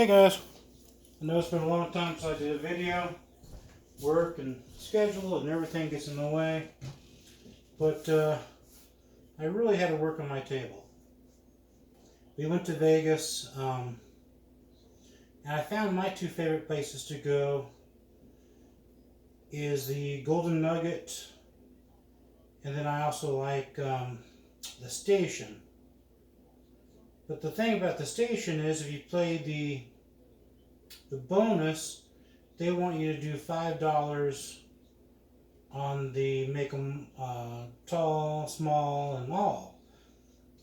Hey guys, I know it's been a long time since I did a video. Work and schedule and everything gets in the way. But I really had to work on my table. We went to Vegas and I found my two favorite places to go is the Golden Nugget, and then I also like the Station. But the thing about the Station is if you play the bonus, they want you to do $5 on the make them tall, small, and all.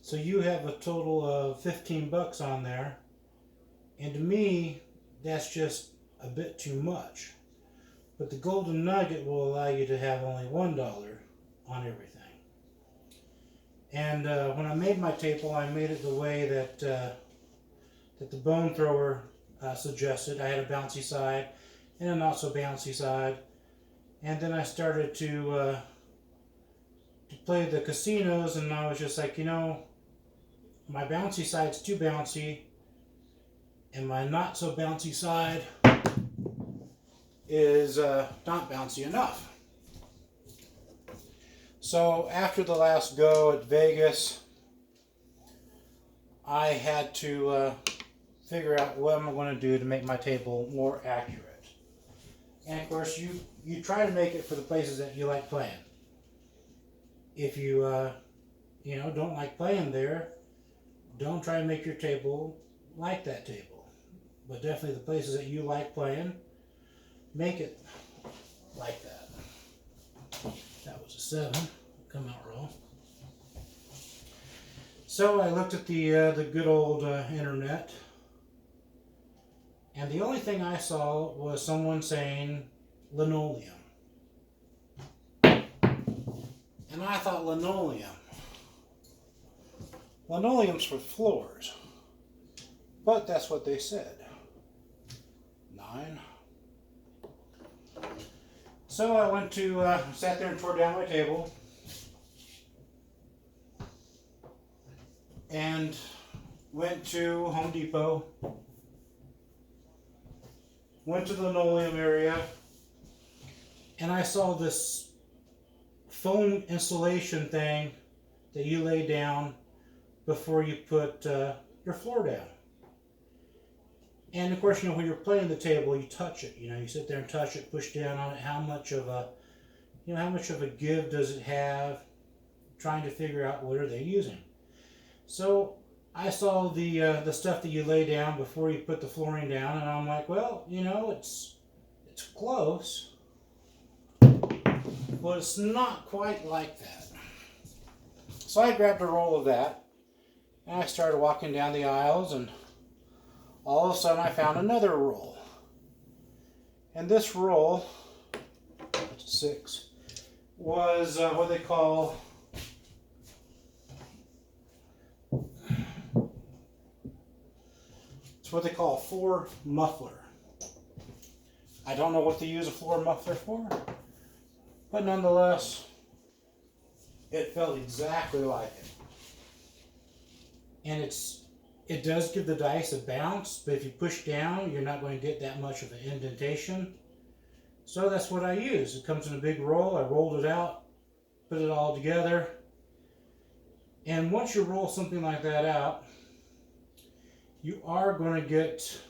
So you have a total of 15 bucks on there. And to me, that's just a bit too much. But the Golden Nugget will allow you to have only $1 on everything. And when I made my table, I made it the way that that the bone thrower suggested. I had a bouncy side and a not so bouncy side. And then I started to play the casinos, and I was just like, you know, my bouncy side's too bouncy, and my not so bouncy side is not bouncy enough. So after the last go at Vegas, I had to figure out what I'm going to do to make my table more accurate. And of course, you try to make it for the places that you like playing. If you don't like playing there, don't try to make your table like that table. But definitely the places that you like playing, make it like that. That was a 7. Come out wrong. So I looked at the good old internet, and the only thing I saw was someone saying linoleum. And I thought linoleum's for floors. But that's what they said. 9. So I went to, sat there and tore down my table. And went to Home Depot. Went to the linoleum area. And I saw this foam insulation thing that you lay down before you put your floor down. And of course, when you're playing the table, you touch it. You sit there and touch it, push down on it. How much of a give does it have? Trying to figure out what are they using. So I saw the stuff that you lay down before you put the flooring down, and I'm like, well, it's close, but it's not quite like that. So I grabbed a roll of that, and I started walking down the aisles, and all of a sudden I found another roll. And this roll, 6, was what they call a floor muffler. I don't know what to use a floor muffler for, but nonetheless, it felt exactly like it. And it does give the dice a bounce, but if you push down, you're not going to get that much of an indentation. So that's what I use. It comes in a big roll. I rolled it out, put it all together. And once you roll something like that out, you are going to get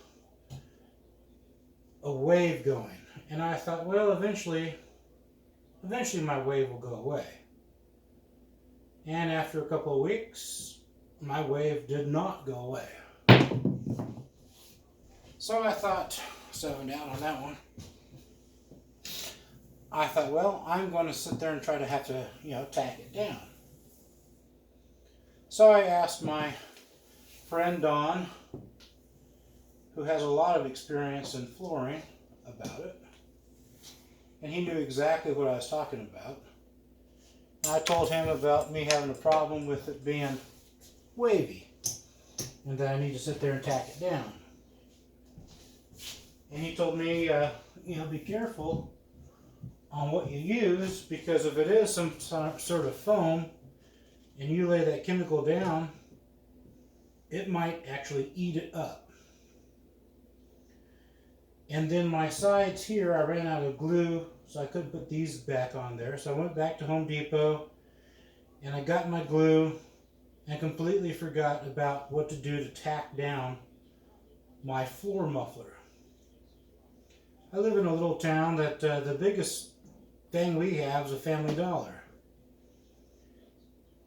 a wave going. And I thought, well, eventually my wave will go away. And after a couple of weeks, my wave did not go away. So I thought, 7 down on that one. I thought, well, I'm going to sit there and try to have to, tack it down. So I asked my friend Don, who has a lot of experience in flooring, about it. And he knew exactly what I was talking about. I told him about me having a problem with it being wavy, and that I need to sit there and tack it down. And he told me, be careful on what you use, because if it is some sort of foam and you lay that chemical down, it might actually eat it up. And then my sides here, I ran out of glue, so I couldn't put these back on there. So I went back to Home Depot and I got my glue and completely forgot about what to do to tack down my floor muffler. I live in a little town that the biggest thing we have is a Family Dollar.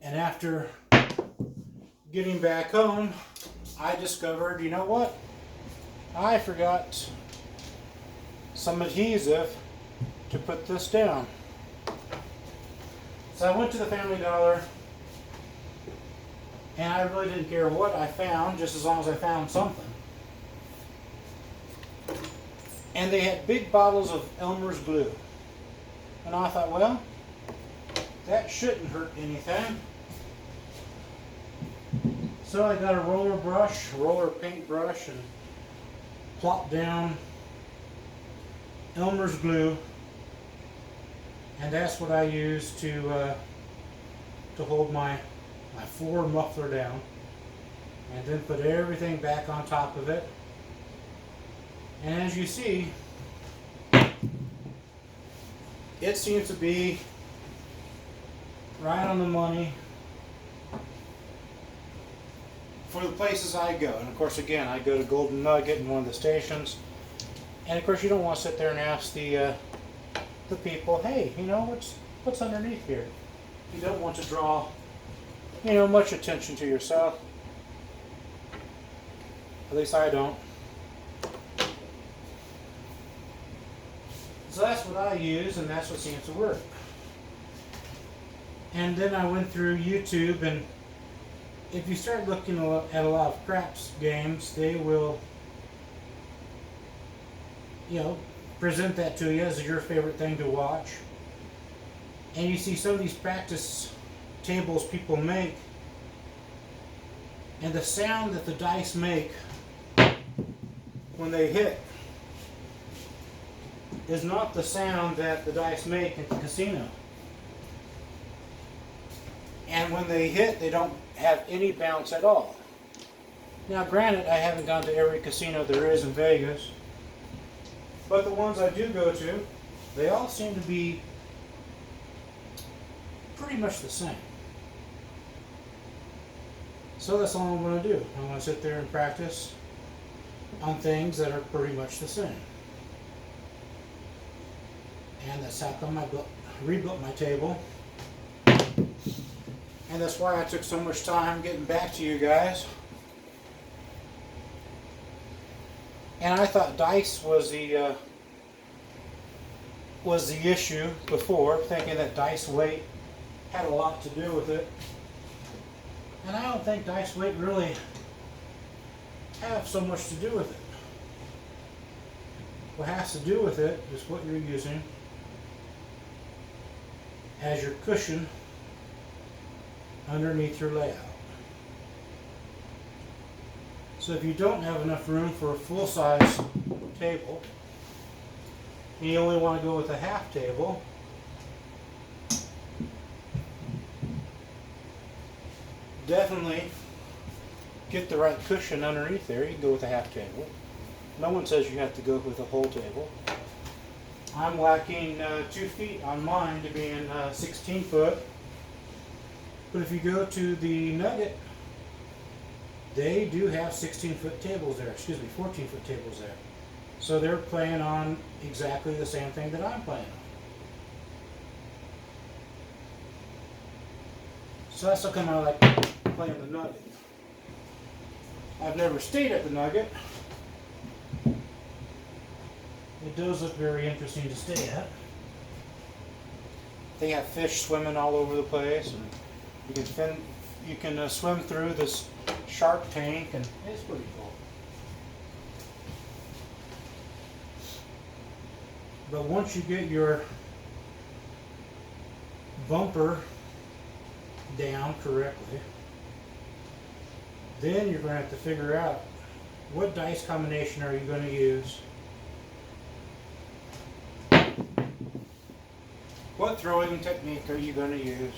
And after getting back home, I discovered, you know what? I forgot some adhesive to put this down. So I went to the Family Dollar and I really didn't care what I found, just as long as I found something. And they had big bottles of Elmer's glue. And I thought, well, that shouldn't hurt anything. So I got a roller paint brush, and plopped down Elmer's glue, and that's what I use to hold my floor muffler down, and then put everything back on top of it. And as you see, it seems to be right on the money for the places I go. And of course, again, I go to Golden Nugget in one of the stations, and of course you don't want to sit there and ask the people, hey, you know, what's underneath here? You don't want to draw, you know, much attention to yourself. At least I don't. So that's what I use, and that's what seems to work. And then I went through YouTube, and if you start looking at a lot of craps games, they will, you know, present that to you as your favorite thing to watch. And you see some of these practice tables people make, and the sound that the dice make when they hit is not the sound that the dice make at the casino. And when they hit, they don't have any bounce at all. Now granted, I haven't gone to every casino there is in Vegas, but the ones I do go to, they all seem to be pretty much the same. So that's all I'm going to do. I'm going to sit there and practice on things that are pretty much the same. And that's how come I rebuilt my table. And that's why I took so much time getting back to you guys. And I thought dice was the issue before, thinking that dice weight had a lot to do with it. And I don't think dice weight really have so much to do with it. What has to do with it is what you're using as your cushion underneath your layout. So if you don't have enough room for a full-size table, and you only want to go with a half table, definitely get the right cushion underneath there. You can go with a half table. No one says you have to go with a whole table. I'm lacking 2 feet on mine to be in 16 foot. But if you go to the Nugget, they do have 16-foot tables there. 14-foot tables there. So they're playing on exactly the same thing that I'm playing on. So that's how come I like playing the Nugget. I've never stayed at the Nugget. It does look very interesting to stay at. They have fish swimming all over the place, and you can swim through this shark tank, and it's pretty cool. But once you get your bumper down correctly, then you're going to have to figure out what dice combination are you going to use, what throwing technique are you going to use,